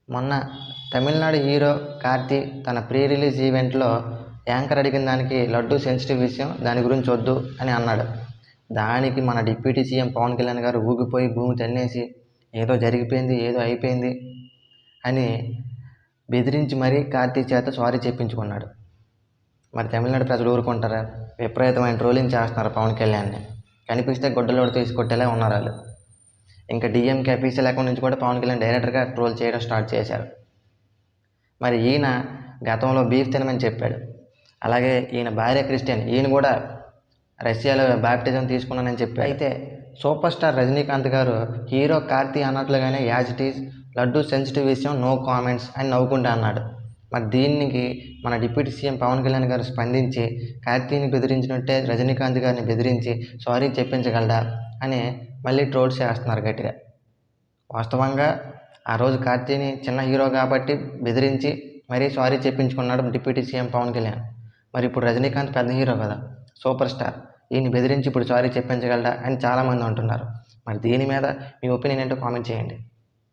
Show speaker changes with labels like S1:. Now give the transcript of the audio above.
S1: మొన్న తమిళనాడు హీరో కార్తీ తన pre release ఈవెంట్లో యాంకర్ అడిగిన దానికి లడ్డు సెన్సిటివ్ విషయం, దాని గురించి వద్దు అని అన్నాడు. దానికి మన డిప్యూటీ సీఎం పవన్ కళ్యాణ్ గారు ఊగిపోయి భూమి తన్నేసి ఏదో జరిగిపోయింది, ఏదో అయిపోయింది అని బెదిరించి మరీ కార్తీ చేత సారీ చెప్పించుకున్నాడు. మరి తమిళనాడు ప్రజలు ఊరుకుంటారా? విపరీతమైన ట్రోలింగ్ చేస్తున్నారు పవన్ కళ్యాణ్ని. కనిపిస్తే గుడ్డలోడు తీసుకొట్టేలా ఉన్నారు వాళ్ళు. ఇంకా డిఎంకే అఫీషియల్ అకౌంట్ నుంచి కూడా పవన్ కళ్యాణ్ డైరెక్ట్గా ట్రోల్ చేయడం స్టార్ట్ చేశారు. మరి ఈయన గతంలో బీఫ్ తినమని చెప్పాడు. అలాగే ఈయన భార్య క్రిస్టియన్, ఈయన కూడా రష్యాలో బాప్టిజం తీసుకున్నానని చెప్పాడు. అయితే సూపర్ స్టార్ రజనీకాంత్ గారు హీరో కార్తీ అన్నట్లుగానే as it is laddu sensitive విషయం నో కామెంట్స్ అని నవ్వుకుంటా అన్నాడు. మరి దీనికి మన డిప్యూటీ సీఎం పవన్ కళ్యాణ్ గారు స్పందించి కార్తీని బెదిరించినట్టే రజనీకాంత్ గారిని బెదిరించి సారీ చెప్పించగలడా అని మళ్ళీ ట్రోల్స్ చేస్తున్నారు గట్టిగా. వాస్తవంగా ఆ రోజు కార్తీని చిన్న హీరో కాబట్టి బెదిరించి మరీ సారీ చెప్పించుకున్నాడు డిప్యూటీ సీఎం పవన్ కళ్యాణ్. మరి ఇప్పుడు రజనీకాంత్ పెద్ద హీరో కదా, సూపర్ స్టార్, ఈయన్ని బెదిరించి ఇప్పుడు సారీ చెప్పించగలడా అని చాలామంది అంటున్నారు. మరి దీని మీద మీ ఒపీనియన్ ఏంటో కామెంట్ చేయండి.